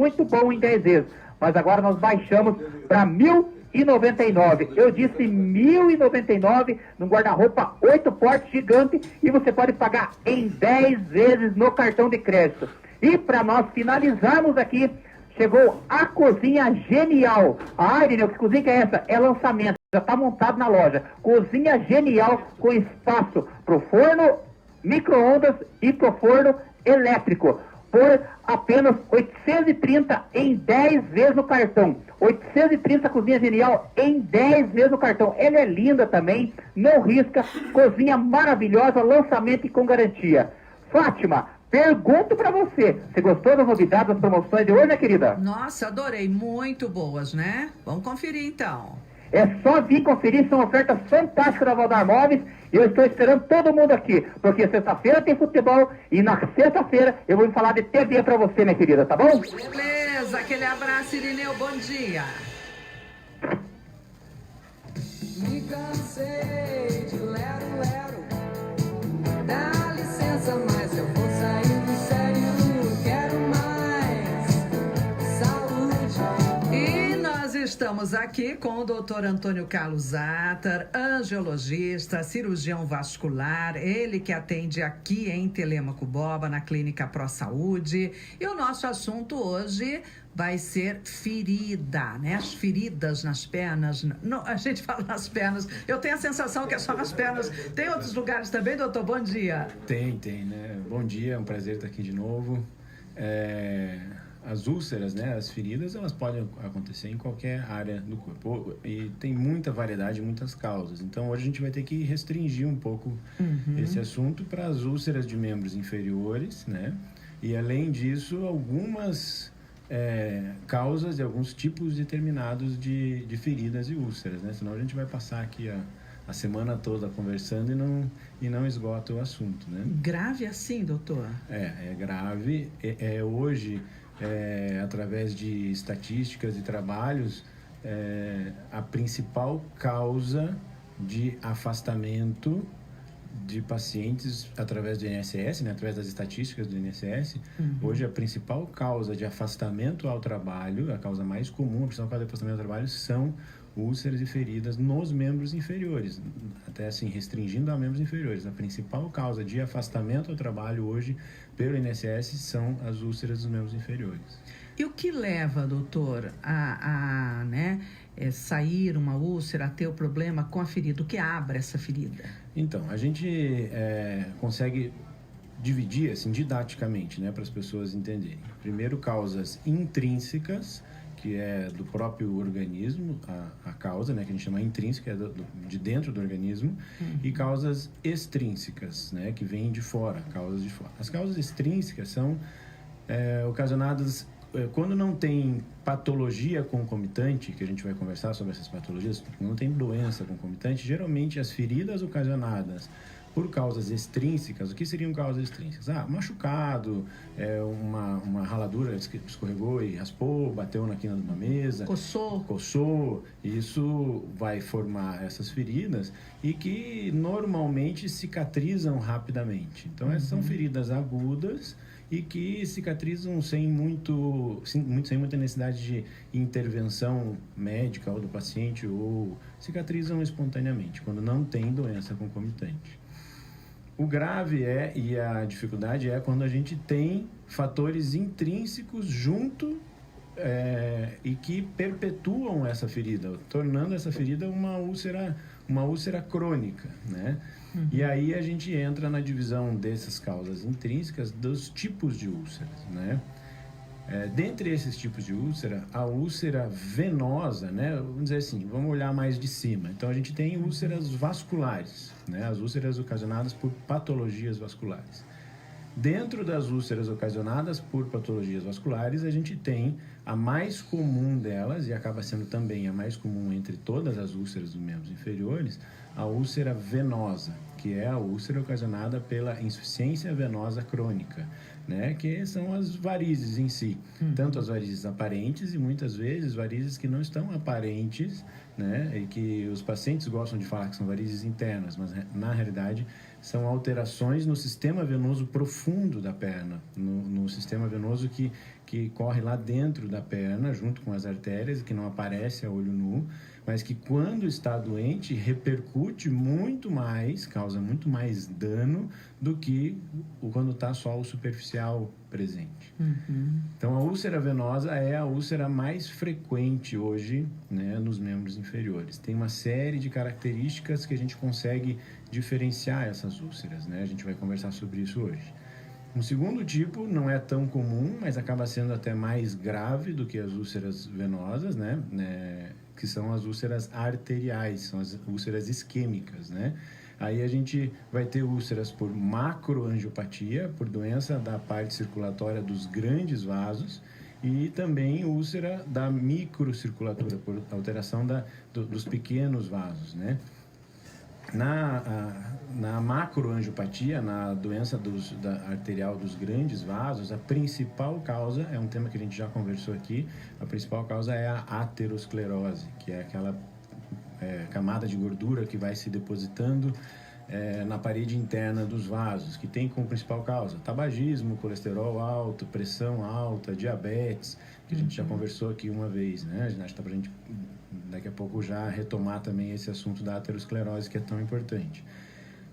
muito bom em 10 vezes. Mas agora nós baixamos para 1.099. Eu disse 1.099 num guarda-roupa 8 portas gigante e você pode pagar em 10 vezes no cartão de crédito. E para nós finalizarmos aqui, chegou a cozinha genial. Ah, Irineu, que cozinha que é essa? É lançamento, já está montado na loja. Cozinha genial com espaço para o forno micro-ondas e para o forno elétrico. Por apenas 830 em 10 vezes no cartão. 830 cozinha genial em 10 vezes no cartão. Ela é linda também, não risca, cozinha maravilhosa, lançamento e com garantia. Fátima, pergunto pra você, você gostou das novidades, das promoções de hoje, né, querida? Nossa, adorei, muito boas, né? Vamos conferir então. É só vir conferir, são ofertas fantásticas da Valdar Móveis. E eu estou esperando todo mundo aqui, porque sexta-feira tem futebol e na sexta-feira eu vou falar de TV pra você, minha querida, tá bom? Beleza, aquele abraço, Irineu, bom dia. Me cansei de lero-lero. Dá licença, mas eu vou sair do sério. Quero mais saúde. E nós estamos aqui com o Dr. Antônio Carlos Attar, angiologista, cirurgião vascular, ele que atende aqui em Telêmaco Borba, na Clínica Pro Saúde. E o nosso assunto hoje vai ser ferida, né? As feridas nas pernas. A gente fala nas pernas. Eu tenho a sensação que é só nas pernas. Tem outros lugares também, doutor? Bom dia. Tem, né? Bom dia, é um prazer estar aqui de novo. As úlceras, né? As feridas, elas podem acontecer em qualquer área do corpo. E tem muita variedade, muitas causas. Então, hoje a gente vai ter que restringir um pouco esse assunto para as úlceras de membros inferiores, né? E, além disso, algumas causas e alguns tipos determinados de feridas e úlceras, né? Senão a gente vai passar aqui a semana toda conversando e não esgota o assunto, né? Grave assim, doutor? É grave. Hoje, através de estatísticas e trabalhos, a principal causa de afastamento de pacientes através do INSS, né, através das estatísticas do INSS, hoje a principal causa de afastamento ao trabalho, a causa mais comum, a principal causa de afastamento ao trabalho são úlceras e feridas nos membros inferiores, até assim, restringindo a membros inferiores. A principal causa de afastamento ao trabalho hoje pelo INSS são as úlceras dos membros inferiores. E o que leva, doutor, a sair uma úlcera, a ter o problema com a ferida? O que abre essa ferida? Então, a gente consegue dividir assim, didaticamente, né, para as pessoas entenderem. Primeiro, causas intrínsecas, que é do próprio organismo, a causa, né, que a gente chama intrínseca, é de dentro do organismo, e causas extrínsecas, né, que vêm de fora, causas de fora. As causas extrínsecas são ocasionadas quando não tem patologia concomitante, que a gente vai conversar sobre essas patologias, não tem doença concomitante, geralmente as feridas ocasionadas por causas extrínsecas. O que seriam causas extrínsecas? Machucado, uma raladura que escorregou e raspou, bateu na quina de uma mesa. Coçou. Isso vai formar essas feridas e que normalmente cicatrizam rapidamente. Então, essas são feridas agudas e que cicatrizam sem muita necessidade de intervenção médica ou do paciente, ou cicatrizam espontaneamente, quando não tem doença concomitante. O grave e a dificuldade é quando a gente tem fatores intrínsecos junto e que perpetuam essa ferida, tornando essa ferida uma úlcera crônica, né? E aí a gente entra na divisão dessas causas intrínsecas dos tipos de úlceras, né? Dentre esses tipos de úlcera, a úlcera venosa, né? Vamos dizer assim, vamos olhar mais de cima. Então, a gente tem úlceras vasculares, né? As úlceras ocasionadas por patologias vasculares. Dentro das úlceras ocasionadas por patologias vasculares, a gente tem a mais comum delas, e acaba sendo também a mais comum entre todas as úlceras dos membros inferiores, a úlcera venosa, que é a úlcera ocasionada pela insuficiência venosa crônica, né? Que são as varizes em si, tanto as varizes aparentes e muitas vezes varizes que não estão aparentes né? E que os pacientes gostam de falar que são varizes internas, mas na realidade são alterações no sistema venoso profundo da perna, no sistema venoso que corre lá dentro da perna, junto com as artérias, que não aparece a olho nu, mas que quando está doente repercute muito mais, causa muito mais dano do que quando está só o superficial presente. Então a úlcera venosa é a úlcera mais frequente hoje, né, nos membros inferiores. Tem uma série de características que a gente consegue diferenciar essas úlceras, né? A gente vai conversar sobre isso hoje. Um segundo tipo não é tão comum, mas acaba sendo até mais grave do que as úlceras venosas, né? Que são as úlceras arteriais, são as úlceras isquêmicas, né? Aí a gente vai ter úlceras por macroangiopatia, por doença da parte circulatória dos grandes vasos, e também úlcera da microcirculatura, por alteração dos pequenos vasos, né? Na macroangiopatia, na doença arterial dos grandes vasos, a principal causa, é um tema que a gente já conversou aqui, a principal causa é a aterosclerose, que é aquela camada de gordura que vai se depositando na parede interna dos vasos, que tem como principal causa tabagismo, colesterol alto, pressão alta, diabetes, que a gente já conversou aqui uma vez, né? Acho que dá pra gente daqui a pouco já retomar também esse assunto da aterosclerose, que é tão importante.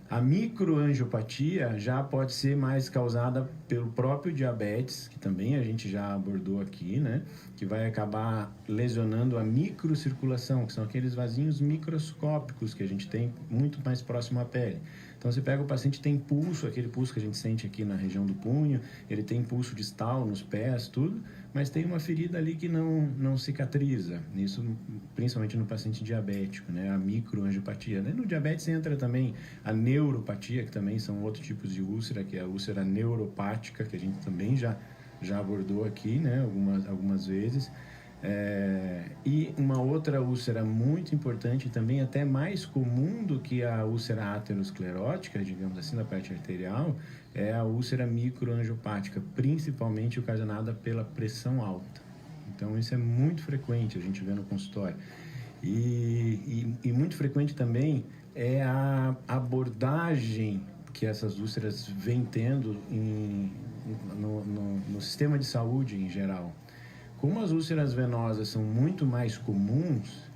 A microangiopatia já pode ser mais causada pelo próprio diabetes, que também a gente já abordou aqui, né? Que vai acabar lesionando a microcirculação, que são aqueles vasinhos microscópicos que a gente tem muito mais próximo à pele. Então, você pega o paciente, tem pulso, aquele pulso que a gente sente aqui na região do punho, ele tem pulso distal nos pés, tudo, mas tem uma ferida ali que não cicatriza. Isso principalmente no paciente diabético, né? A microangiopatia. No diabetes entra também a neuropatia, que também são outros tipos de úlcera, que é a úlcera neuropática, que a gente também já abordou aqui, né? Algumas vezes. E uma outra úlcera muito importante, também até mais comum do que a úlcera aterosclerótica, digamos assim, da parte arterial, é a úlcera microangiopática, principalmente ocasionada pela pressão alta. Então isso é muito frequente, a gente vê no consultório. E muito frequente também é a abordagem que essas úlceras vêm tendo no sistema de saúde em geral. Como as úlceras venosas são muito mais comuns,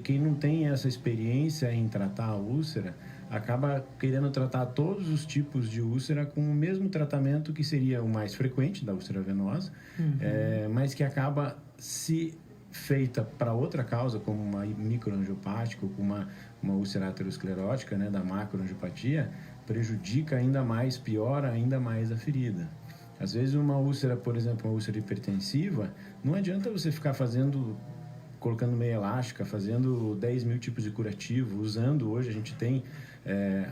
quem não tem essa experiência em tratar a úlcera, acaba querendo tratar todos os tipos de úlcera com o mesmo tratamento que seria o mais frequente da úlcera venosa, mas que acaba, se feita para outra causa, como uma microangiopática ou como uma úlcera aterosclerótica, né, da macroangiopatia, prejudica ainda mais, piora ainda mais a ferida. Às vezes uma úlcera, por exemplo, uma úlcera hipertensiva, não adianta você ficar colocando meia elástica, fazendo 10 mil tipos de curativo, usando, hoje a gente tem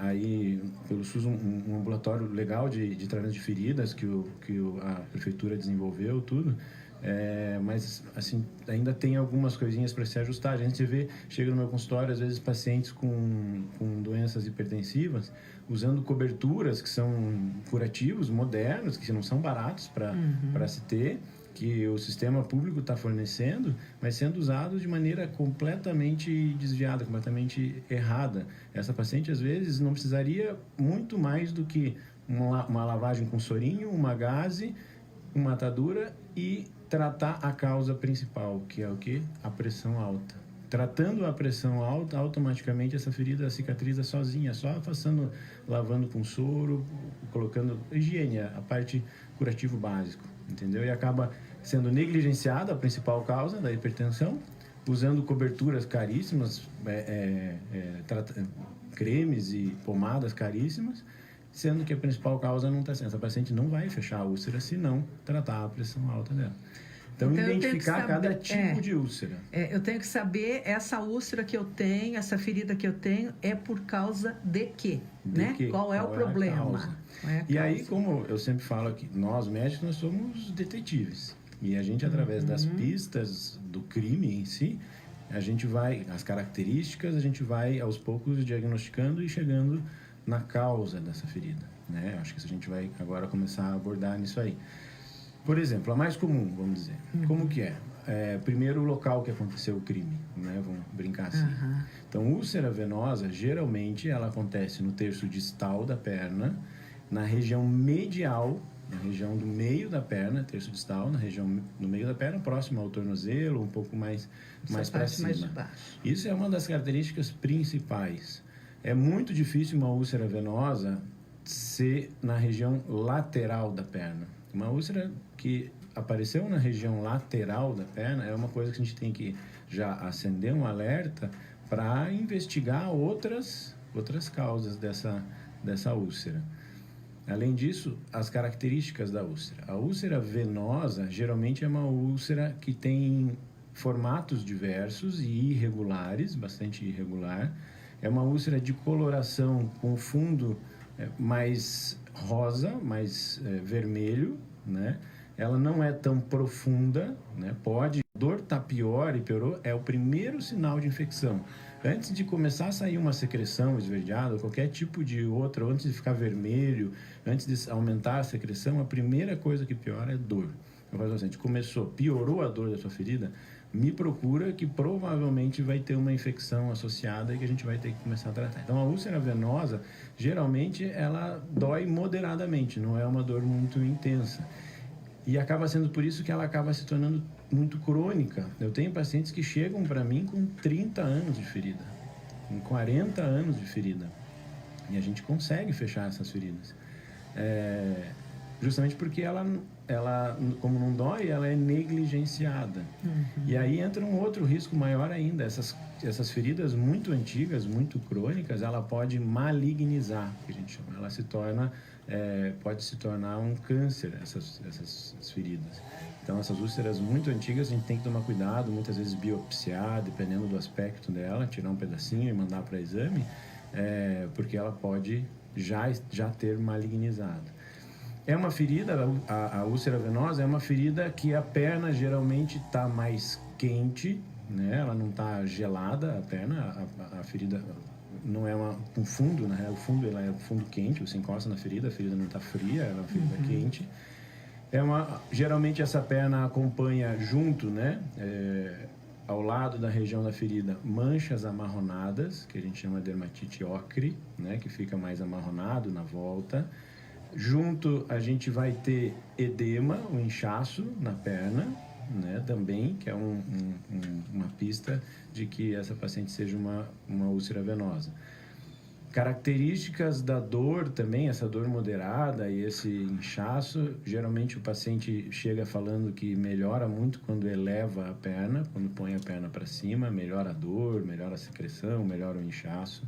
aí pelo SUS um ambulatório legal de tratamento de feridas que a prefeitura desenvolveu, tudo. Mas assim, ainda tem algumas coisinhas para se ajustar. A gente chega no meu consultório, às vezes, pacientes com doenças hipertensivas, usando coberturas que são curativos, modernos, que não são baratos para se ter, que o sistema público está fornecendo, mas sendo usados de maneira completamente desviada, completamente errada. Essa paciente, às vezes, não precisaria muito mais do que uma lavagem com sorinho, uma gaze, uma atadura e tratar a causa principal, que é o quê? A pressão alta. Tratando a pressão alta, automaticamente essa ferida cicatriza sozinha, só lavando com soro, colocando higiene, a parte curativo básico, entendeu? E acaba sendo negligenciada a principal causa da hipertensão, usando coberturas caríssimas, cremes e pomadas caríssimas, sendo que a principal causa não está sendo. Essa paciente não vai fechar a úlcera se não tratar a pressão alta dela. Então identificar cada tipo de úlcera. Eu tenho que saber, essa úlcera que eu tenho, essa ferida que eu tenho, é por causa de quê? Né? Qual é o problema? E aí, como eu sempre falo aqui, nós médicos, nós somos detetives. E a gente, através das pistas do crime em si, a gente vai, as características, a gente vai aos poucos diagnosticando e chegando na causa dessa ferida, né? Acho que a gente vai agora começar a abordar nisso aí. Por exemplo, a mais comum, vamos dizer. Como que é? primeiro o local que aconteceu o crime, né? Vamos brincar assim. Então, úlcera venosa, geralmente, ela acontece no terço distal da perna, na região medial, na região do meio da perna, terço distal, na região do meio da perna, próximo ao tornozelo, um pouco mais para cima. Mais de baixo. Isso é uma das características principais. É muito difícil uma úlcera venosa ser na região lateral da perna. Uma úlcera que apareceu na região lateral da perna é uma coisa que a gente tem que já acender um alerta para investigar outras causas dessa úlcera. Além disso, as características da úlcera. A úlcera venosa geralmente é uma úlcera que tem formatos diversos e irregulares, bastante irregular. É uma úlcera de coloração com fundo mais rosa, mais vermelho, né? Ela não é tão profunda, né? Dor tá pior e piorou, é o primeiro sinal de infecção. Antes de começar a sair uma secreção esverdeada, ou qualquer tipo de outra, antes de ficar vermelho, antes de aumentar a secreção, a primeira coisa que piora é dor. Eu falo assim, piorou a dor da sua ferida, me procura que provavelmente vai ter uma infecção associada e que a gente vai ter que começar a tratar. Então, a úlcera venosa, geralmente, ela dói moderadamente, não é uma dor muito intensa. E acaba sendo por isso que ela acaba se tornando muito crônica. Eu tenho pacientes que chegam para mim com 30 anos de ferida, com 40 anos de ferida. E a gente consegue fechar essas feridas. Justamente porque ela, como não dói, ela é negligenciada. E aí entra um outro risco maior ainda. Essas feridas muito antigas, muito crônicas, ela pode malignizar, que a gente chama. Ela pode se tornar um câncer, essas feridas. Então, essas úlceras muito antigas, a gente tem que tomar cuidado, muitas vezes biopsiar, dependendo do aspecto dela, tirar um pedacinho e mandar para exame, porque ela pode já ter malignizado. É uma ferida, a úlcera venosa é uma ferida que a perna geralmente está mais quente, né? Ela não está gelada, a perna, a ferida não é um fundo, né? O fundo ela é fundo quente, você encosta na ferida, a ferida não está fria, ela é uma ferida quente. Geralmente essa perna acompanha junto, né? Ao lado da região da ferida, manchas amarronadas, que a gente chama de dermatite ocre, né? Que fica mais amarronado na volta. Junto a gente vai ter edema, um inchaço na perna, né, também, que é uma pista de que essa paciente seja uma úlcera venosa. Características da dor também, essa dor moderada e esse inchaço, geralmente o paciente chega falando que melhora muito quando eleva a perna, quando põe a perna para cima, melhora a dor, melhora a secreção, melhora o inchaço.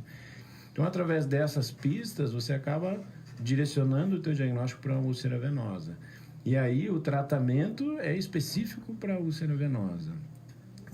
Então, através dessas pistas, você acaba direcionando o teu diagnóstico para uma úlcera venosa. E aí o tratamento é específico para a úlcera venosa.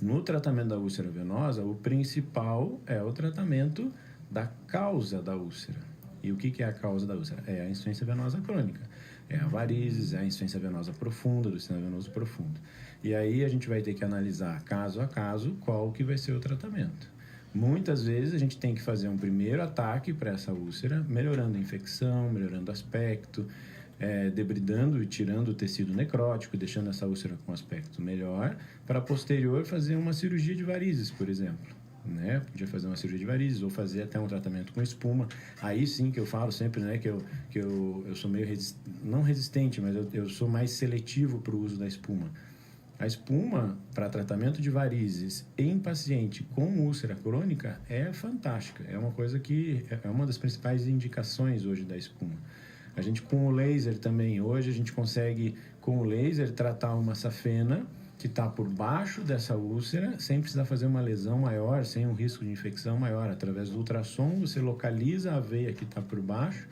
No tratamento da úlcera venosa, o principal é o tratamento da causa da úlcera. E o que é a causa da úlcera? É a insuficiência venosa crônica. É a varizes, é a insuficiência venosa profunda, do sistema venoso profundo. E aí a gente vai ter que analisar caso a caso qual que vai ser o tratamento. Muitas vezes a gente tem que fazer um primeiro ataque para essa úlcera, melhorando a infecção, melhorando o aspecto, debridando e tirando o tecido necrótico, deixando essa úlcera com um aspecto melhor, para posterior fazer uma cirurgia de varizes, por exemplo. Né? Podia fazer uma cirurgia de varizes ou fazer até um tratamento com espuma. Aí sim que eu falo sempre, né, que eu sou meio não resistente, mas eu sou mais seletivo para o uso da espuma. A espuma para tratamento de varizes em paciente com úlcera crônica é fantástica. É uma coisa que é uma das principais indicações hoje da espuma. A gente com o laser também, hoje a gente consegue com o laser tratar uma safena que está por baixo dessa úlcera, sem precisar fazer uma lesão maior, sem um risco de infecção maior. Através do ultrassom você localiza a veia que está por baixo,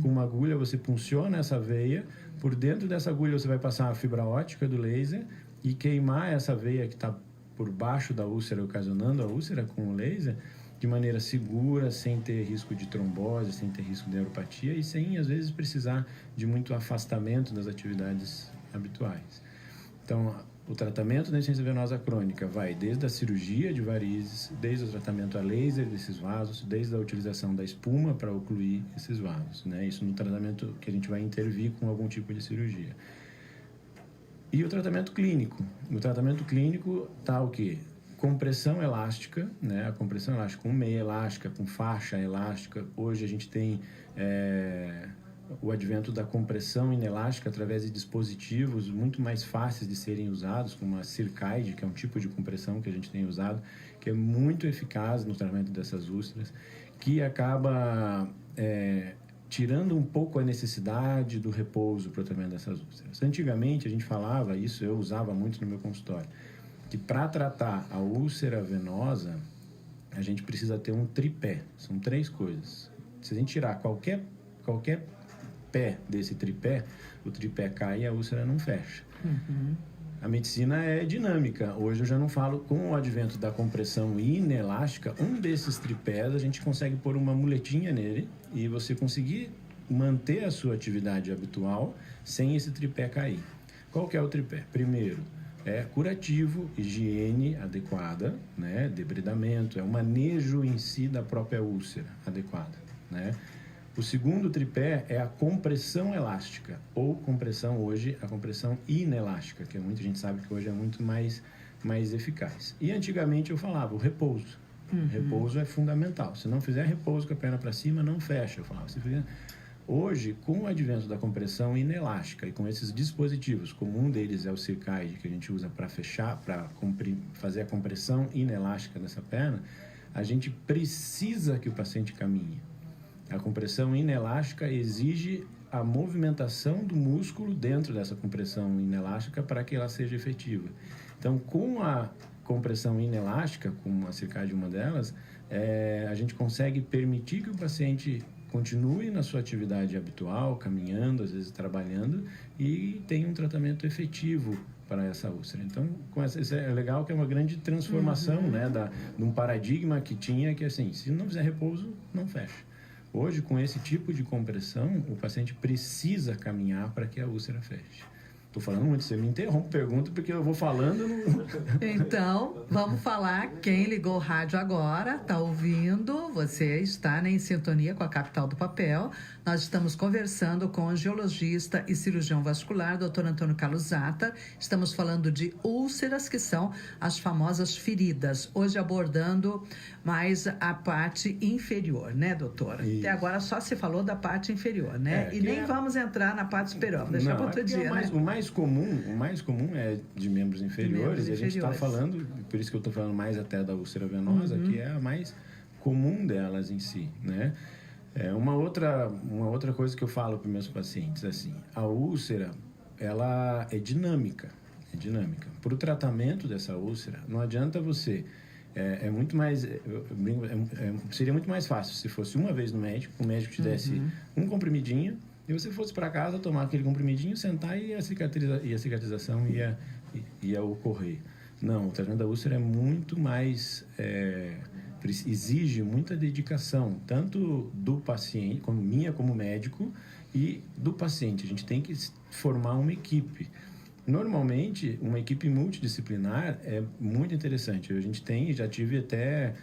com uma agulha você punciona essa veia, por dentro dessa agulha você vai passar a fibra óptica do laser e queimar essa veia que está por baixo da úlcera, ocasionando a úlcera com o laser, de maneira segura, sem ter risco de trombose, sem ter risco de neuropatia e sem, às vezes, precisar de muito afastamento das atividades habituais. Então, o tratamento da insuficiência venosa crônica vai desde a cirurgia de varizes, desde o tratamento a laser desses vasos, desde a utilização da espuma para ocluir esses vasos, né? Isso no tratamento que a gente vai intervir com algum tipo de cirurgia. E o tratamento clínico? No tratamento clínico está o quê? Compressão elástica, né? A compressão elástica com meia elástica, com faixa elástica. Hoje a gente tem o advento da compressão inelástica através de dispositivos muito mais fáceis de serem usados, como a Circaid, que é um tipo de compressão que a gente tem usado, que é muito eficaz no tratamento dessas úlceras, que acaba tirando um pouco a necessidade do repouso para o tratamento dessas úlceras. Antigamente a gente falava, isso eu usava muito no meu consultório, que para tratar a úlcera venosa, a gente precisa ter um tripé. São 3 coisas. Se a gente tirar qualquer pé desse tripé, o tripé cai e a úlcera não fecha. A medicina é dinâmica. Hoje eu já não falo, com o advento da compressão inelástica, um desses tripés a gente consegue pôr uma muletinha nele e você conseguir manter a sua atividade habitual sem esse tripé cair. Qual que é o tripé? Primeiro, curativo, higiene adequada, né? Debridamento, o manejo em si da própria úlcera adequada, né? O segundo tripé é a compressão elástica, ou compressão hoje, a compressão inelástica, que muita gente sabe que hoje é muito mais eficaz. E antigamente eu falava, o repouso. Repouso é fundamental. Se não fizer repouso com a perna para cima, não fecha. Eu falava, hoje, com o advento da compressão inelástica e com esses dispositivos, como um deles é o Circaid, que a gente usa para fechar, para fazer a compressão inelástica dessa perna, a gente precisa que o paciente caminhe. A compressão inelástica exige a movimentação do músculo dentro dessa compressão inelástica para que ela seja efetiva. Então, com a compressão inelástica, como a Circaid uma delas, a gente consegue permitir que o paciente continue na sua atividade habitual, caminhando, às vezes trabalhando, e tenha um tratamento efetivo para essa úlcera. Então, isso é legal, que é uma grande transformação, né, de um paradigma que tinha, que assim, se não fizer repouso, não fecha. Hoje, com esse tipo de compressão, o paciente precisa caminhar para que a úlcera feche. Estou falando muito, você me interrompe, pergunta, porque eu vou falando... Então, vamos falar. Quem ligou o rádio agora, está ouvindo, você está em sintonia com a Capital do Papel. Nós estamos conversando com o angiologista e cirurgião vascular, Dr. Antônio Carlos Zatter. Estamos falando de úlceras, que são as famosas feridas. Hoje abordando mais a parte inferior, né, doutora? Isso. Até agora só se falou da parte inferior, né? E nem vamos entrar na parte superior, vamos deixar para outro dia, né? O mais comum é de membros inferiores, e a gente está falando, por isso que eu estou falando mais até da úlcera venosa, que é a mais comum delas em si, né? Uma outra coisa que eu falo para meus pacientes, assim, a úlcera, ela é dinâmica. Para o tratamento dessa úlcera, não adianta você... seria muito mais fácil se fosse uma vez no médico, o médico te desse um comprimidinho, e você fosse para casa tomar aquele comprimidinho, sentar e a cicatrização ia ocorrer. Não, o tratamento da úlcera é muito mais... exige muita dedicação, tanto do paciente, como médico, e do paciente. A gente tem que formar uma equipe. Normalmente, uma equipe multidisciplinar é muito interessante. A gente já tive até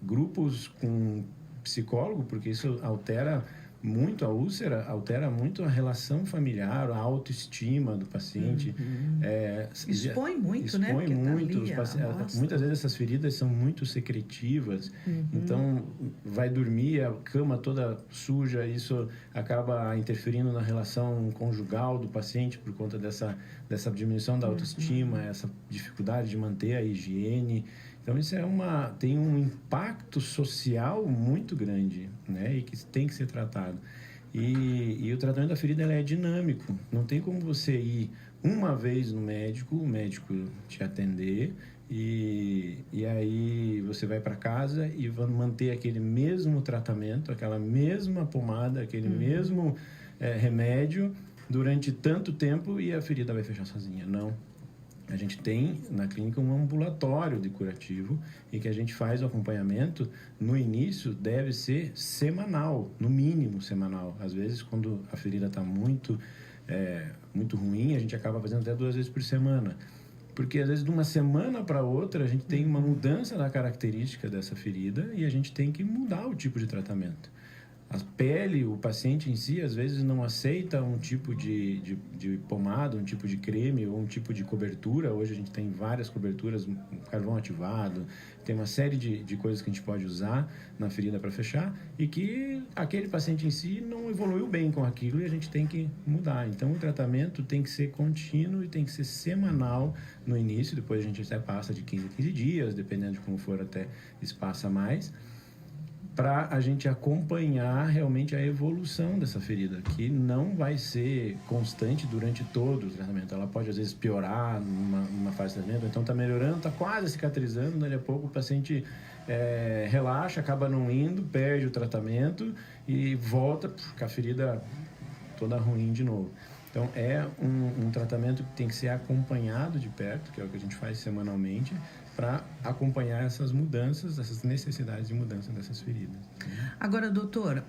grupos com psicólogo, porque isso altera muito a úlcera, altera muito a relação familiar, a autoestima do paciente. Expõe muito, né? Expõe muito. Muitas vezes essas feridas são muito secretivas, então vai dormir, a cama toda suja, isso acaba interferindo na relação conjugal do paciente por conta dessa diminuição da autoestima, essa dificuldade de manter a higiene. Então, isso tem um impacto social muito grande, né? E que tem que ser tratado. E o tratamento da ferida é dinâmico. Não tem como você ir uma vez no médico, o médico te atender, e aí você vai para casa e vai manter aquele mesmo tratamento, aquela mesma pomada, aquele mesmo remédio durante tanto tempo e a ferida vai fechar sozinha. Não. A gente tem na clínica um ambulatório de curativo em que a gente faz o acompanhamento. No início deve ser semanal, no mínimo semanal. Às vezes, quando a ferida está muito ruim, a gente acaba fazendo até 2 vezes por semana. Porque às vezes de uma semana para outra a gente tem uma mudança da característica dessa ferida e a gente tem que mudar o tipo de tratamento. A pele, o paciente em si, às vezes não aceita um tipo de pomada, um tipo de creme ou um tipo de cobertura. Hoje a gente tem várias coberturas, carvão ativado, tem uma série de coisas que a gente pode usar na ferida para fechar e que aquele paciente em si não evoluiu bem com aquilo e a gente tem que mudar. Então, o tratamento tem que ser contínuo e tem que ser semanal no início, depois a gente até passa de 15 a 15 dias, dependendo de como for, até espaça mais, para a gente acompanhar realmente a evolução dessa ferida, que não vai ser constante durante todo o tratamento. Ela pode, às vezes, piorar numa fase de tratamento, então está melhorando, está quase cicatrizando, daqui a pouco o paciente relaxa, acaba não indo, perde o tratamento e volta com a ferida toda ruim de novo. Então, é um tratamento que tem que ser acompanhado de perto, que é o que a gente faz semanalmente, para acompanhar essas mudanças, essas necessidades de mudança dessas feridas. Agora, doutor,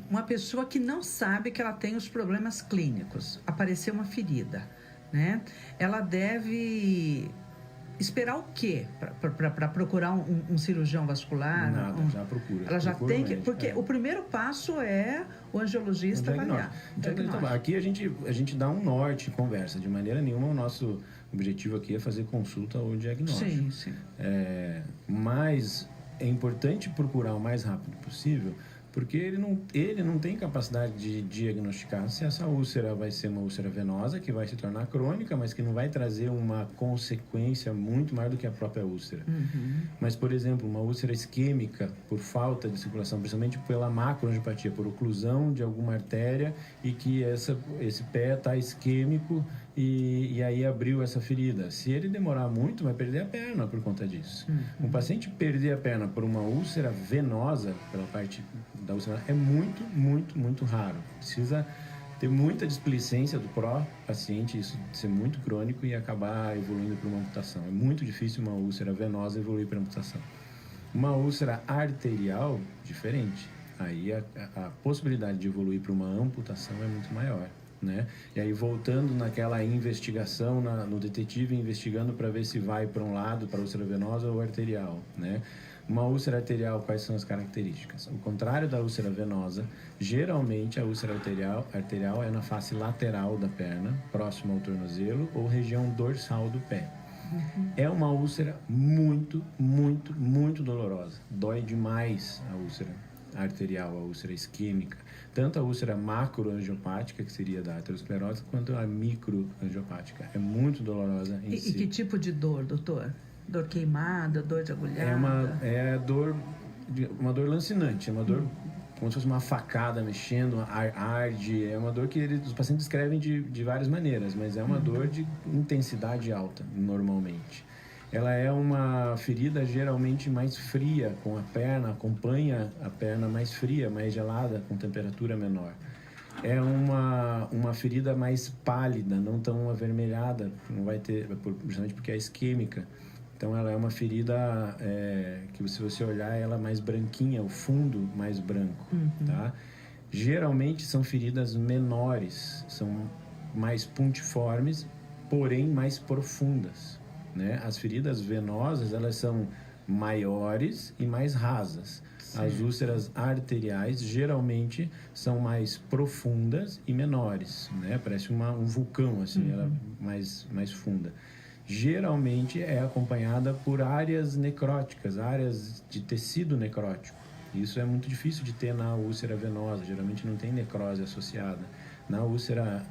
uma pessoa que não sabe que ela tem os problemas clínicos, apareceu uma ferida, né? Ela deve esperar o quê para procurar um cirurgião vascular? Nada, já procura. Ela já tem que... Médico, porque o primeiro passo é o angiologista avaliar. Aqui a gente dá um norte e conversa. De maneira nenhuma, o nosso objetivo aqui é fazer consulta ou diagnóstico. Sim, sim. Mas é importante procurar o mais rápido possível, porque ele não tem capacidade de diagnosticar se essa úlcera vai ser uma úlcera venosa, que vai se tornar crônica, mas que não vai trazer uma consequência muito maior do que a própria úlcera. Uhum. Mas, por exemplo, uma úlcera isquêmica, por falta de circulação, principalmente pela macroangiopatia, por oclusão de alguma artéria, e que esse pé está isquêmico e aí abriu essa ferida. Se ele demorar muito, vai perder a perna por conta disso. Uhum. Um paciente perder a perna por uma úlcera venosa, pela parte da úlcera, é muito, muito, muito raro. Precisa ter muita displicência do pró-paciente, isso ser muito crônico e acabar evoluindo para uma amputação. É muito difícil uma úlcera venosa evoluir para amputação. Uma úlcera arterial, diferente. Aí a possibilidade de evoluir para uma amputação é muito maior, né? E aí, voltando naquela investigação, no detetive investigando para ver se vai para um lado, para a úlcera venosa ou arterial, né? Uma úlcera arterial, quais são as características? O contrário da úlcera venosa, geralmente a úlcera arterial é na face lateral da perna, próximo ao tornozelo ou região dorsal do pé. É uma úlcera muito, muito, muito dolorosa. Dói demais a úlcera arterial, a úlcera isquêmica. Tanto a úlcera macroangiopática, que seria da aterosclerose, quanto a microangiopática. É muito dolorosa em si. E que tipo de dor, doutor? Dor queimada, dor de agulhada? Uma dor lancinante, é uma dor como se fosse uma facada mexendo, arde. É uma dor que os pacientes descrevem de várias maneiras, mas é uma dor de intensidade alta, normalmente. Ela é uma ferida geralmente mais fria, com a perna, acompanha a perna mais fria, mais gelada, com temperatura menor. É uma ferida mais pálida, não tão avermelhada, não vai ter, justamente porque é isquêmica. Então, ela é uma ferida que, se você olhar, ela é mais branquinha, o fundo mais branco, tá? Geralmente, são feridas menores, são mais puntiformes, porém mais profundas, né? As feridas venosas, elas são maiores e mais rasas. Sim. As úlceras arteriais, geralmente, são mais profundas e menores, né? Parece um vulcão, assim, ela mais funda. Geralmente é acompanhada por áreas necróticas, áreas de tecido necrótico. Isso é muito difícil de ter na úlcera venosa, geralmente não tem necrose associada. Na úlcera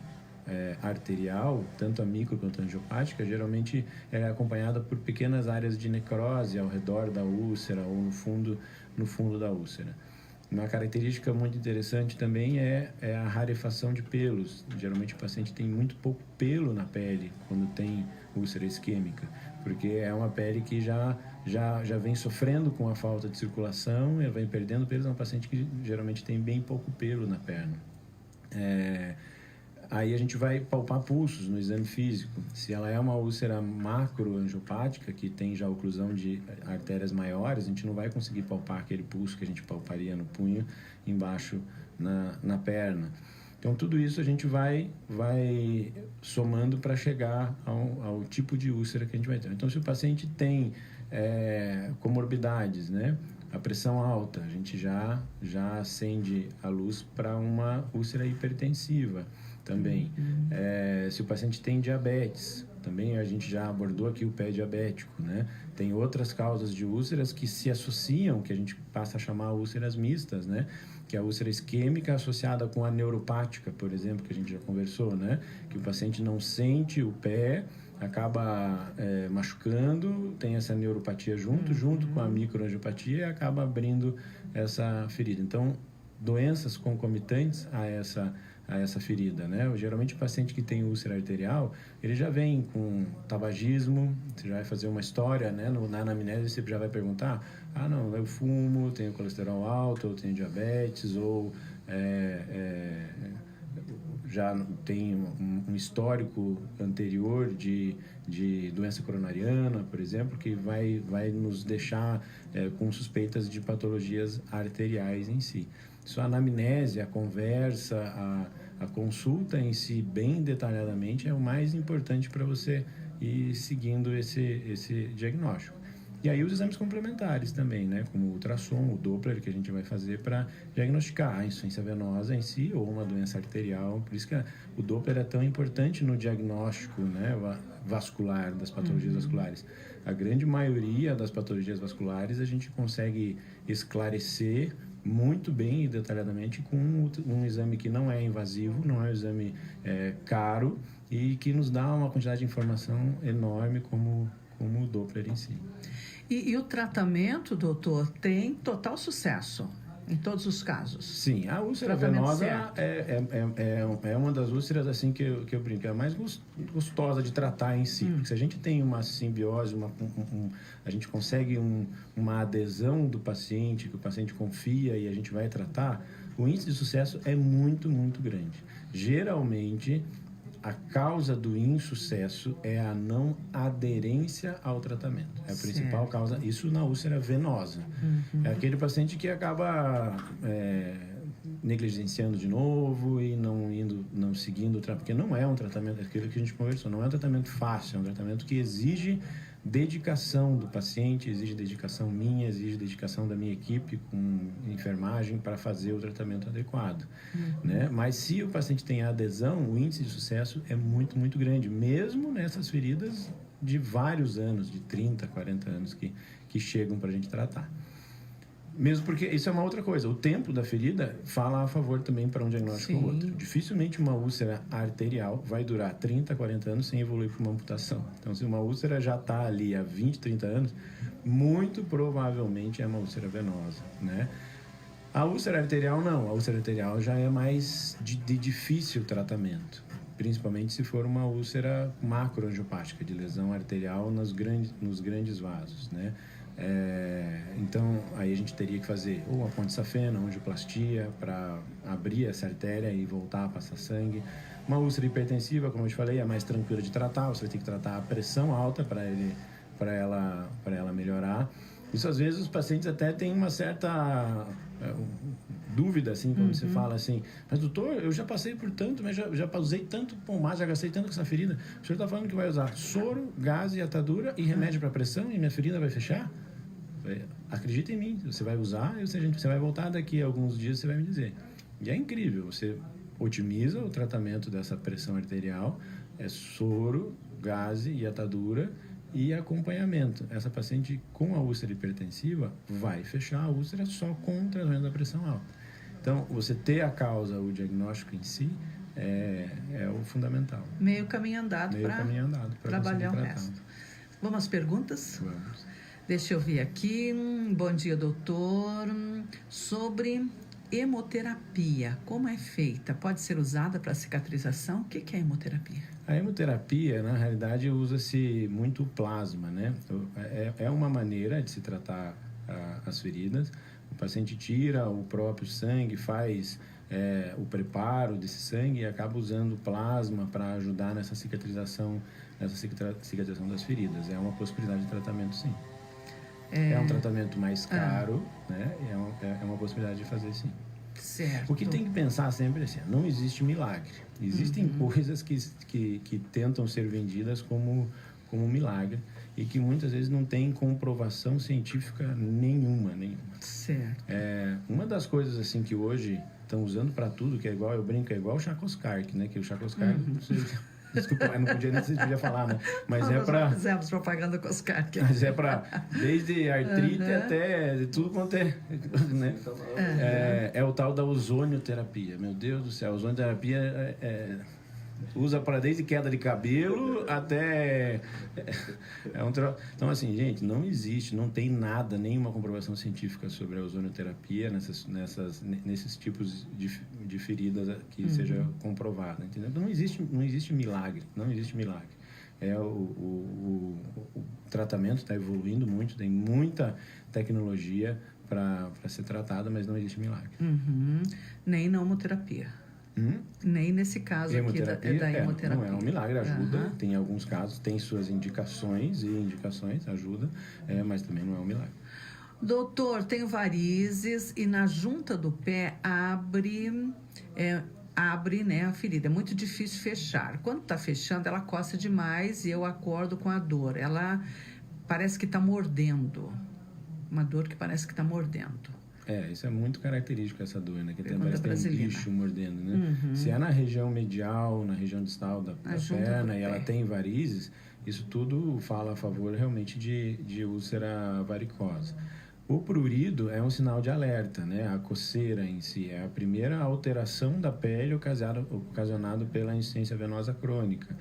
arterial, tanto a micro quanto a angiopática, geralmente é acompanhada por pequenas áreas de necrose ao redor da úlcera ou no fundo da úlcera. Uma característica muito interessante também é a rarefação de pelos. Geralmente o paciente tem muito pouco pelo na pele quando tem úlcera isquêmica, porque é uma pele que já vem sofrendo com a falta de circulação e vem perdendo pelos. É um paciente que geralmente tem bem pouco pelo na perna. Aí a gente vai palpar pulsos no exame físico. Se ela é uma úlcera macroangiopática, que tem já oclusão de artérias maiores, a gente não vai conseguir palpar aquele pulso que a gente palparia no punho embaixo na perna. Então, tudo isso a gente vai somando para chegar ao tipo de úlcera que a gente vai ter. Então, se o paciente tem comorbidades, né? A pressão alta, a gente já acende a luz para uma úlcera hipertensiva também. Se o paciente tem diabetes, também a gente já abordou aqui o pé diabético, né? Tem outras causas de úlceras que se associam, que a gente passa a chamar úlceras mistas, né? Que é a úlcera isquêmica associada com a neuropática, por exemplo, que a gente já conversou, né? Que o paciente não sente o pé, acaba machucando, tem essa neuropatia junto com a microangiopatia e acaba abrindo essa ferida. Então, doenças concomitantes a essa ferida, né? Geralmente o paciente que tem úlcera arterial, ele já vem com tabagismo, você já vai fazer uma história, né? Na anamnese você já vai perguntar, não, eu fumo, tenho colesterol alto, eu tenho diabetes, ou já tem um histórico anterior de doença coronariana, por exemplo, que vai nos deixar com suspeitas de patologias arteriais em si. Isso, a anamnese, a conversa, a consulta em si, bem detalhadamente, é o mais importante para você ir seguindo esse diagnóstico. E aí os exames complementares também, né? Como o ultrassom, o Doppler, que a gente vai fazer para diagnosticar a insuficiência venosa em si ou uma doença arterial. Por isso que o Doppler é tão importante no diagnóstico, né, vascular, das patologias vasculares. A grande maioria das patologias vasculares a gente consegue esclarecer muito bem e detalhadamente com um exame que não é invasivo, não é um exame caro e que nos dá uma quantidade de informação enorme como o Doppler em si. E o tratamento, doutor, tem total sucesso em todos os casos? Sim, a úlcera venosa é uma das úlceras assim que eu brinco, é a mais gostosa de tratar em si. Porque se a gente tem uma simbiose, a gente consegue uma adesão do paciente, que o paciente confia e a gente vai tratar, o índice de sucesso é muito, muito grande. Geralmente, a causa do insucesso é a não aderência ao tratamento. É a principal causa, isso na úlcera venosa. É aquele paciente que acaba negligenciando de novo e não seguindo o tratamento, porque não é um tratamento, aquilo que a gente conversou, não é um tratamento fácil, é um tratamento que exige dedicação do paciente, exige dedicação minha, exige dedicação da minha equipe com enfermagem para fazer o tratamento adequado, né? Mas se o paciente tem adesão, o índice de sucesso é muito, muito grande, mesmo nessas feridas de vários anos, de 30, 40 anos que chegam para a gente tratar. Mesmo porque isso é uma outra coisa. O tempo da ferida fala a favor também para um diagnóstico ou outro. Dificilmente uma úlcera arterial vai durar 30, 40 anos sem evoluir para uma amputação. Então, se uma úlcera já está ali há 20, 30 anos, muito provavelmente é uma úlcera venosa, né? A úlcera arterial não. A úlcera arterial já é mais de difícil tratamento. Principalmente se for uma úlcera macroangiopática, de lesão arterial nos grandes vasos, né? Então, aí a gente teria que fazer ou uma ponte safena, angioplastia, para abrir essa artéria e voltar a passar sangue. Uma úlcera hipertensiva, como eu te falei, é mais tranquila de tratar, você vai ter que tratar a pressão alta para ela melhorar. Isso, às vezes, os pacientes até têm uma certa dúvida, assim, quando você fala assim, mas doutor, eu já passei por tanto, mas já usei tanto pomar, já gastei tanto com essa ferida. O senhor está falando que vai usar soro, gás e atadura e remédio para pressão e minha ferida vai fechar? Acredita em mim, você vai usar e você vai voltar daqui a alguns dias e você vai me dizer. E é incrível, você otimiza o tratamento dessa pressão arterial, soro, gás e atadura e acompanhamento. Essa paciente com a úlcera hipertensiva vai fechar a úlcera só com o tratamento da pressão alta. Então, você ter a causa, o diagnóstico em si, é o fundamental. Meio caminho andado para trabalhar o resto. Vamos às perguntas? Vamos. Deixa eu ver aqui. Bom dia, doutor. Sobre hemoterapia, como é feita? Pode ser usada para cicatrização? O que é hemoterapia? A hemoterapia, na realidade, usa-se muito plasma, né? É uma maneira de se tratar as feridas. O paciente tira o próprio sangue, faz o preparo desse sangue e acaba usando plasma para ajudar nessa cicatrização das feridas. É uma possibilidade de tratamento, sim. É um tratamento mais caro, né? É uma possibilidade de fazer, sim. Certo. O que tem que pensar sempre é assim, não existe milagre. Existem coisas que tentam ser vendidas como como um milagre e que muitas vezes não tem comprovação científica nenhuma. Certo. Uma das coisas assim que hoje estão usando para tudo, que é igual, eu brinco, é igual o Chakoskark, né? Que o Chakoskark, desculpa, eu não podia nem se podia falar, né? Mas Nós é para... já fizemos propaganda com os caras. Mas é para, desde artrite até tudo quanto é, né? É o tal da ozonioterapia. Meu Deus do céu, a ozonioterapia usa para desde queda de cabelo até... Então, assim, gente, não existe, não tem nada, nenhuma comprovação científica sobre a ozonioterapia nesses tipos de feridas que seja comprovada, entendeu? Então, não existe milagre, não existe milagre. O tratamento está evoluindo muito, tem muita tecnologia para ser tratada, mas não existe milagre. Nem pneumoterapia. Nem nesse caso aqui da hemoterapia. Não é um milagre, ajuda. Tem alguns casos, tem suas indicações, ajuda, mas também não é um milagre. Doutor, tenho varizes e na junta do pé abre, né, a ferida. É muito difícil fechar. Quando está fechando, ela coça demais e eu acordo com a dor. Ela parece que está mordendo. Uma dor que parece que está mordendo. Isso é muito característico, essa dor, né? Que parece ter um bicho mordendo, né? Se é na região medial, na região distal da perna e ela tem varizes, isso tudo fala a favor realmente de úlcera varicosa. O prurido é um sinal de alerta, né? A coceira em si é a primeira alteração da pele ocasionada pela insuficiência venosa crônica.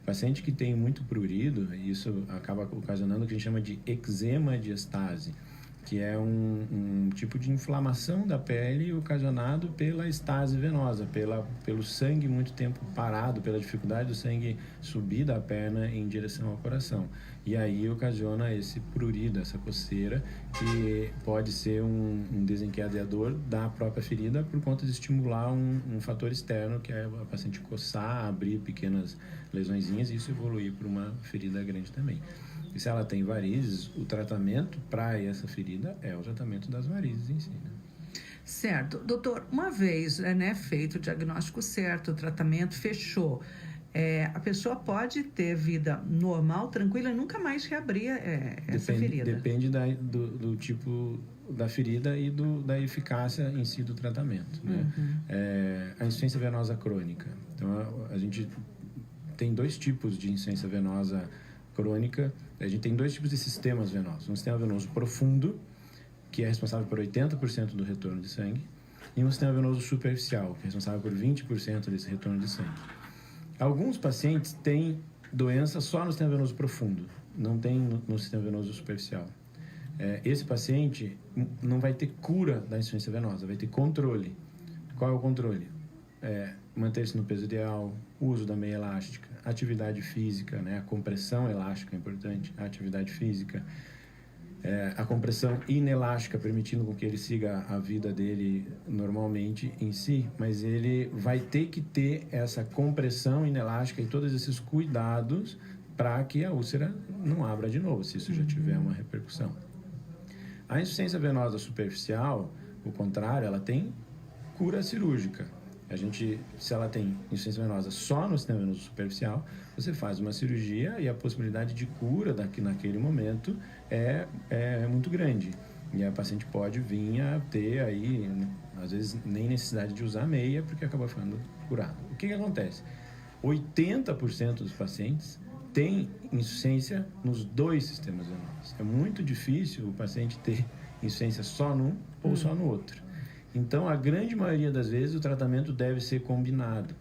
O paciente que tem muito prurido, isso acaba ocasionando o que a gente chama de eczema diastase, que é um tipo de inflamação da pele ocasionado pela estase venosa, pelo sangue muito tempo parado, pela dificuldade do sangue subir da perna em direção ao coração. E aí ocasiona esse prurido, essa coceira, que pode ser um desencadeador da própria ferida por conta de estimular um fator externo, que é a paciente coçar, abrir pequenas lesõezinhas e isso evoluir para uma ferida grande também. E se ela tem varizes, o tratamento para essa ferida é o tratamento das varizes em si, né? Certo. Doutor, uma vez feito o diagnóstico certo, o tratamento fechou, a pessoa pode ter vida normal, tranquila e nunca mais reabrir essa ferida? Depende do tipo da ferida e da eficácia em si do tratamento, né? A insuficiência venosa crônica. Então, a gente tem dois tipos de insuficiência venosa crônica. A gente tem dois tipos de sistemas venosos. Um sistema venoso profundo, que é responsável por 80% do retorno de sangue, e um sistema venoso superficial, que é responsável por 20% desse retorno de sangue. Alguns pacientes têm doença só no sistema venoso profundo, não tem no sistema venoso superficial. Esse paciente não vai ter cura da insuficiência venosa, vai ter controle. Qual é o controle? Manter-se no peso ideal, uso da meia elástica, atividade física, né? A compressão elástica é importante, a atividade física, a compressão inelástica, permitindo com que ele siga a vida dele normalmente em si, mas ele vai ter que ter essa compressão inelástica e todos esses cuidados para que a úlcera não abra de novo, se isso já tiver uma repercussão. A insuficiência venosa superficial, o contrário, ela tem cura cirúrgica. Se ela tem insuficiência venosa só no sistema venoso superficial, você faz uma cirurgia e a possibilidade de cura naquele momento é muito grande. E a paciente pode vir a ter aí, às vezes, nem necessidade de usar meia, porque acaba ficando curado. O que acontece? 80% dos pacientes têm insuficiência nos dois sistemas venosos. É muito difícil o paciente ter insuficiência só num ou só no outro. Então, a grande maioria das vezes, o tratamento deve ser combinado.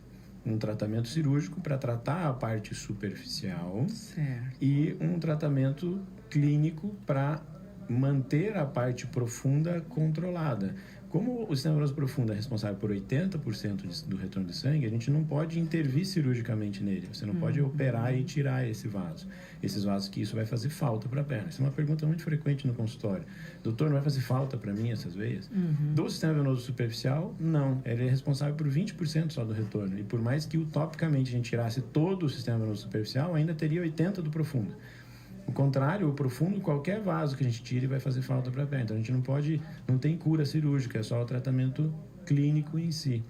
Um tratamento cirúrgico para tratar a parte superficial, certo, e um tratamento clínico para manter a parte profunda controlada. Como o sistema venoso profundo é responsável por 80% do retorno de sangue, a gente não pode intervir cirurgicamente nele. Você não pode operar e tirar esses vasos que isso vai fazer falta para a perna. Isso é uma pergunta muito frequente no consultório. Doutor, não vai fazer falta para mim essas veias? Do sistema venoso superficial, não. Ele é responsável por 20% só do retorno. E por mais que utopicamente a gente tirasse todo o sistema venoso superficial, ainda teria 80% do profundo. O contrário, o profundo, qualquer vaso que a gente tire vai fazer falta para a perna. Então, a gente não tem cura cirúrgica, é só o tratamento clínico em si,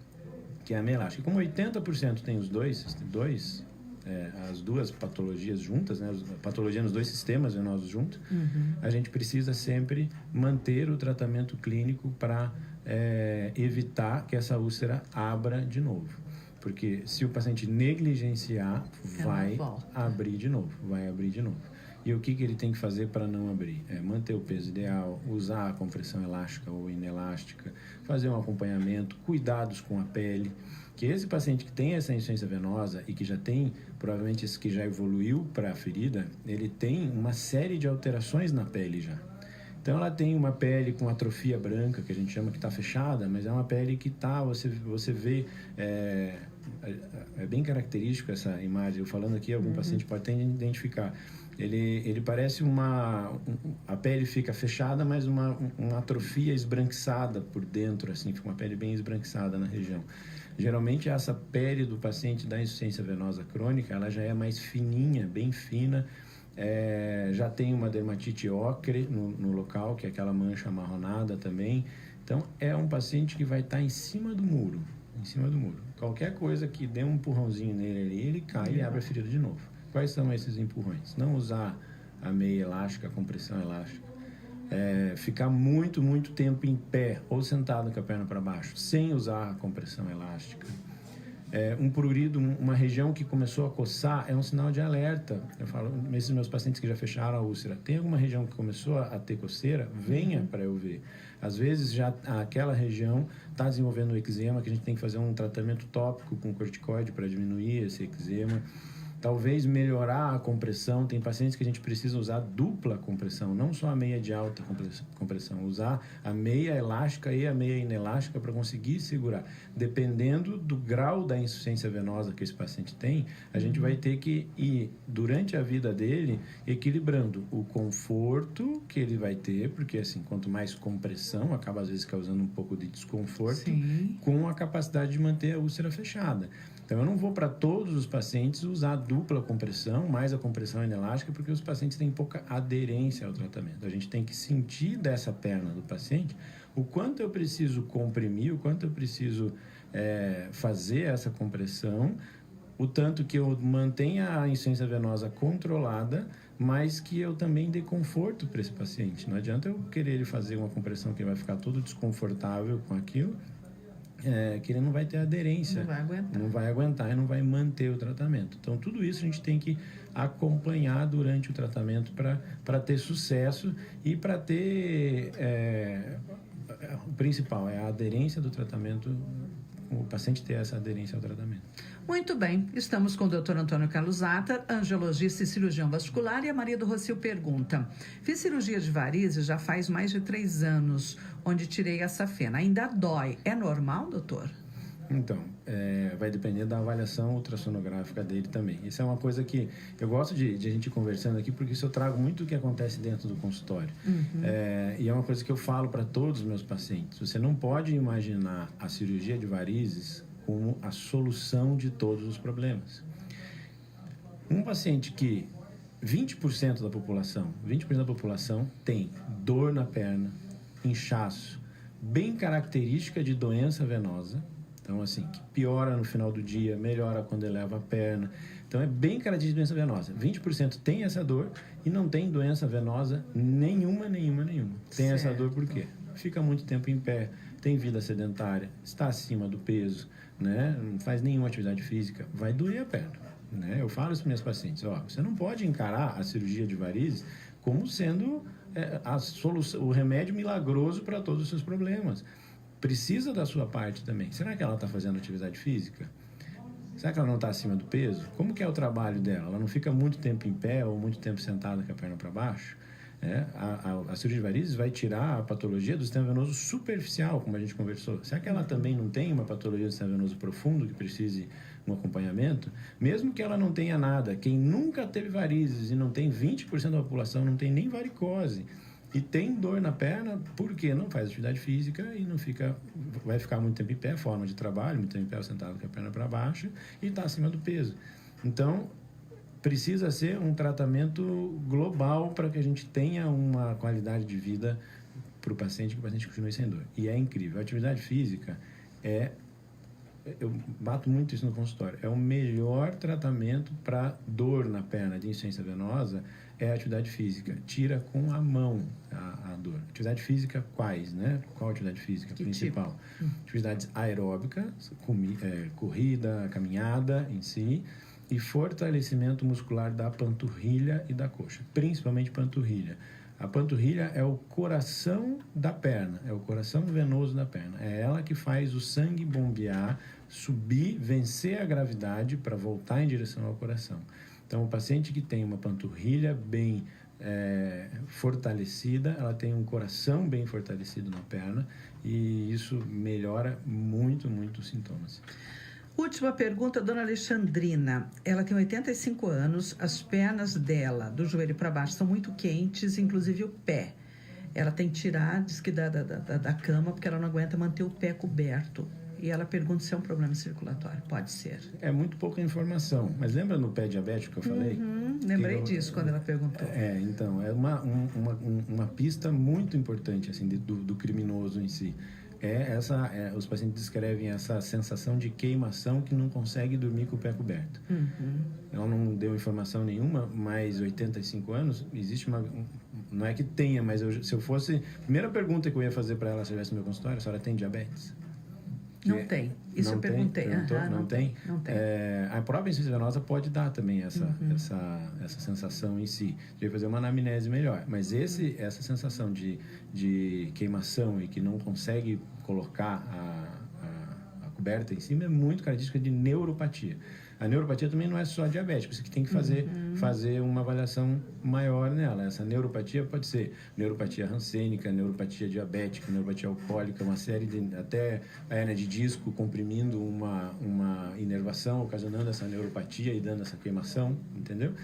que é a meia elástica. Como 80% tem os dois as duas patologias juntas, né? A patologia nos dois sistemas venosos juntos, a gente precisa sempre manter o tratamento clínico para evitar que essa úlcera abra de novo. Porque se o paciente negligenciar, vai abrir de novo, E o que ele tem que fazer para não abrir? Manter o peso ideal, usar a compressão elástica ou inelástica, fazer um acompanhamento, cuidados com a pele. Que esse paciente que tem essa insuficiência venosa e que já tem, provavelmente esse que já evoluiu para a ferida, ele tem uma série de alterações na pele já. Então ela tem uma pele com atrofia branca, que a gente chama que está fechada, mas é uma pele que está, você vê, é bem característico essa imagem. Eu falando aqui, algum paciente pode até identificar. Ele parece a pele fica fechada, mas uma atrofia esbranquiçada por dentro, assim, fica uma pele bem esbranquiçada na região. Geralmente essa pele do paciente da insuficiência venosa crônica, ela já é mais fininha, bem fina, já tem uma dermatite ocre no local, que é aquela mancha amarronada também. Então é um paciente que vai estar em cima do muro. Qualquer coisa que dê um empurrãozinho nele ali, ele cai e abre a ferida de novo. Quais são esses empurrões? Não usar a meia elástica, a compressão elástica. Ficar muito, muito tempo em pé ou sentado com a perna para baixo, sem usar a compressão elástica. Um prurido, uma região que começou a coçar, é um sinal de alerta. Eu falo, esses meus pacientes que já fecharam a úlcera, tem alguma região que começou a ter coceira? Venha para eu ver. Às vezes, já aquela região está desenvolvendo um eczema, que a gente tem que fazer um tratamento tópico com corticoide para diminuir esse eczema. Talvez melhorar a compressão. Tem pacientes que a gente precisa usar dupla compressão, não só a meia de alta compressão, usar a meia elástica e a meia inelástica para conseguir segurar. Dependendo do grau da insuficiência venosa que esse paciente tem, a gente vai ter que ir, durante a vida dele, equilibrando o conforto que ele vai ter, porque assim, quanto mais compressão, acaba às vezes causando um pouco de desconforto, com a capacidade de manter a úlcera fechada. Então, eu não vou para todos os pacientes usar dupla compressão, mais a compressão inelástica, porque os pacientes têm pouca aderência ao tratamento. A gente tem que sentir dessa perna do paciente o quanto eu preciso comprimir, o quanto eu preciso fazer essa compressão, o tanto que eu mantenha a insuficiência venosa controlada, mas que eu também dê conforto para esse paciente. Não adianta eu querer ele fazer uma compressão que vai ficar todo desconfortável com aquilo, que ele não vai ter aderência, não vai aguentar e não vai manter o tratamento. Então, tudo isso a gente tem que acompanhar durante o tratamento para ter sucesso e para ter... o principal é a aderência do tratamento, o paciente ter essa aderência ao tratamento. Muito bem, estamos com o Dr. Antônio Carlos Zatter, angiologista e cirurgião vascular, e a Maria do Rocio pergunta: fiz cirurgia de varizes já faz mais de 3 anos, onde tirei a safena. Ainda dói. É normal, doutor? Então, vai depender da avaliação ultrassonográfica dele também. Isso é uma coisa que eu gosto de a gente ir conversando aqui, porque isso eu trago muito o que acontece dentro do consultório. E é uma coisa que eu falo para todos os meus pacientes. Você não pode imaginar a cirurgia de varizes como a solução de todos os problemas. Um paciente que 20% da população tem dor na perna, inchaço, bem característica de doença venosa. Então, assim, que piora no final do dia, melhora quando eleva a perna. Então, é bem característica de doença venosa. 20% tem essa dor e não tem doença venosa nenhuma. Tem essa dor por quê? Fica muito tempo em pé, tem vida sedentária, está acima do peso, né? Não faz nenhuma atividade física, vai doer a perna, né? Eu falo isso para meus pacientes, você não pode encarar a cirurgia de varizes como sendo a solução, o remédio milagroso para todos os seus problemas. Precisa da sua parte também. Será que ela está fazendo atividade física? Será que ela não está acima do peso? Como que é o trabalho dela? Ela não fica muito tempo em pé ou muito tempo sentada com a perna para baixo? A cirurgia de varizes vai tirar a patologia do sistema venoso superficial, como a gente conversou. Será que ela também não tem uma patologia do sistema venoso profundo que precise um acompanhamento? Mesmo que ela não tenha nada, quem nunca teve varizes e não tem 20% da população, não tem nem varicose, e tem dor na perna, porque não faz atividade física e vai ficar muito tempo em pé, forma de trabalho, muito tempo em pé, sentado com a perna para baixo, e está acima do peso. Então, precisa ser um tratamento global para que a gente tenha uma qualidade de vida para o paciente, que o paciente continue sem dor. E é incrível. A atividade física eu bato muito isso no consultório, é o melhor tratamento para dor na perna de insuficiência venosa é a atividade física. Tira com a mão a dor. Atividade física quais, né? Qual atividade física principal? Atividades aeróbicas, corrida, caminhada em si, e fortalecimento muscular da panturrilha e da coxa, principalmente panturrilha. A panturrilha é o coração da perna, é o coração venoso da perna. É ela que faz o sangue bombear, subir, vencer a gravidade para voltar em direção ao coração. Então, o paciente que tem uma panturrilha bem fortalecida, ela tem um coração bem fortalecido na perna e isso melhora muito, muito os sintomas. Última pergunta, dona Alexandrina. Ela tem 85 anos, as pernas dela, do joelho para baixo, são muito quentes, inclusive o pé. Ela tem que tirar, diz que da cama, porque ela não aguenta manter o pé coberto. E ela pergunta se é um problema circulatório. Pode ser. É muito pouca informação. Mas lembra no pé diabético que eu falei? Lembrei disso quando ela perguntou. Então, é uma pista muito importante assim, do criminoso em si. Os pacientes descrevem essa sensação de queimação que não consegue dormir com o pé coberto. Ela não deu informação nenhuma, mas 85 anos, existe não é que tenha, mas se eu fosse... A primeira pergunta que eu ia fazer para ela se tivesse no meu consultório, a senhora tem diabetes? Não tem. Isso não eu perguntei. Não tem? Não tem. A própria insuficiência venosa pode dar também essa sensação em si. De fazer uma anamnese melhor. Mas essa sensação de queimação e que não consegue colocar a coberta em cima é muito característica de neuropatia. A neuropatia também não é só diabética, você que tem que fazer uma avaliação maior nela. Essa neuropatia pode ser neuropatia rancênica, neuropatia diabética, neuropatia alcoólica, uma série de até hérnia de disco comprimindo uma inervação, ocasionando essa neuropatia e dando essa queimação, entendeu?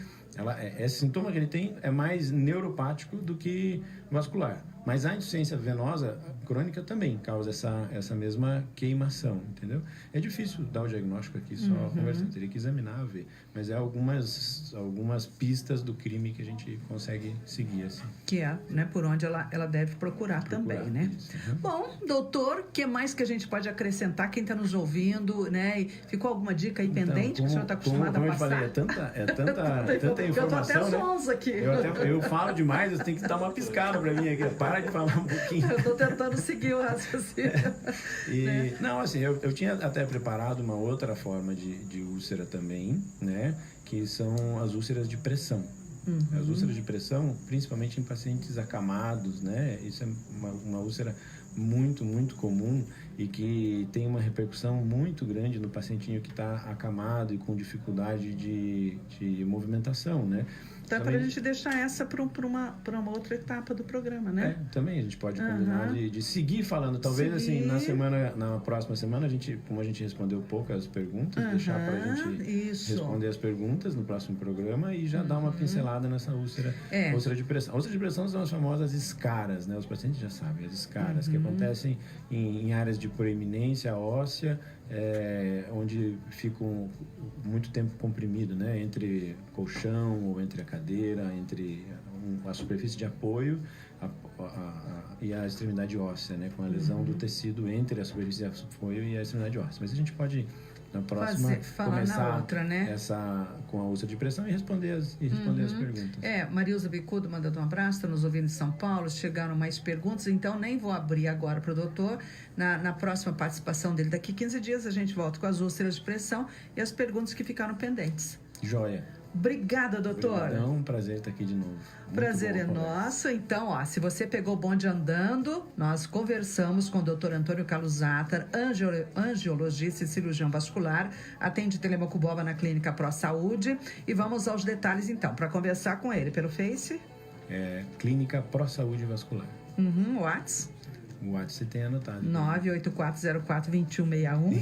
Esse sintoma que ele tem é mais neuropático do que vascular. Mas a insuficiência venosa crônica também causa essa mesma queimação, entendeu? É difícil dar o diagnóstico aqui só conversando, teria que examinar, ver. Mas é algumas pistas do crime que a gente consegue seguir, assim. Que é, né, por onde ela deve procurar também, né? Isso. Bom, doutor, o que mais que a gente pode acrescentar? Quem está nos ouvindo, né? E ficou alguma dica aí pendente que o senhor está acostumado a passar? Como eu falei, é tanta informação, eu tô até sonsa aqui. Eu falo demais, você tem que dar uma piscada para mim aqui. Para de falar um pouquinho. Eu estou tentando seguir o raciocínio. Né? Não, assim, eu tinha até preparado uma outra forma de úlcera também, né? Que são as úlceras de pressão. As úlceras de pressão, principalmente em pacientes acamados, né? Isso é uma úlcera muito, muito comum e que tem uma repercussão muito grande no pacientinho que está acamado e com dificuldade de movimentação, né? Dá para a gente deixar essa para uma outra etapa do programa, né? Também a gente pode combinar de seguir falando. Talvez assim, na próxima semana, como a gente respondeu poucas perguntas, deixar para a gente responder as perguntas no próximo programa e já dar uma pincelada nessa úlcera de pressão. A úlcera de pressão são as famosas escaras, né? Os pacientes já sabem, as escaras que acontecem em áreas de proeminência óssea, onde ficam muito tempo comprimido, né? Entre colchão ou entre a cadeira, entre a superfície de apoio e a extremidade óssea, né? Com a lesão do tecido entre a superfície de apoio e a extremidade óssea. Mas a gente pode, na próxima, começar na outra, né? com a úlcera de pressão e responder as perguntas. Marilza Bicudo mandando um abraço, está nos ouvindo em São Paulo, chegaram mais perguntas, então nem vou abrir agora para o doutor. Na próxima participação dele, daqui 15 dias, a gente volta com as úlceras de pressão e as perguntas que ficaram pendentes. Joia. Obrigada, doutor. É um prazer estar aqui de novo. Prazer é nosso. Então, se você pegou o bonde andando, nós conversamos com o Dr. Antônio Carlos Zatter, angiologista e cirurgião vascular, atende Telemaco Borba na Clínica Pro Saúde. E vamos aos detalhes, então, para conversar com ele pelo Face. Clínica Pro Saúde Vascular. WhatsApp. O WhatsApp você tem anotado. 984042161.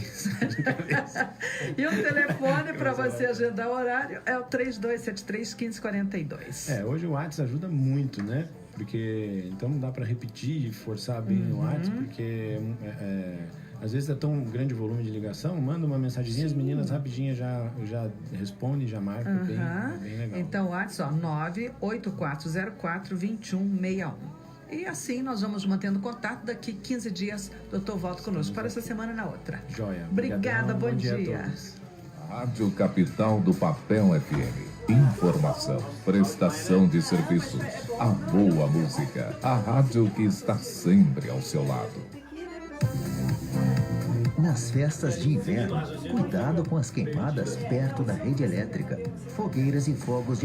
E o telefone para você agendar o horário é o 3273-1542. Hoje o WhatsApp ajuda muito, né? Porque então não dá para repetir e forçar bem o WhatsApp, porque às vezes é tão grande o volume de ligação, manda uma mensagenzinha, as meninas rapidinho já respondem, já marcam, bem legal. Então o WhatsApp, 984042161. E assim nós vamos mantendo contato. Daqui 15 dias, doutor, volta conosco para essa semana e na outra. Joia. Obrigada, Obrigadão, bom dia a dia. todos. Rádio Capital do Papel FM. Informação, prestação de serviços, a boa música. A rádio que está sempre ao seu lado. Nas festas de inverno, cuidado com as queimadas perto da rede elétrica. Fogueiras e fogos de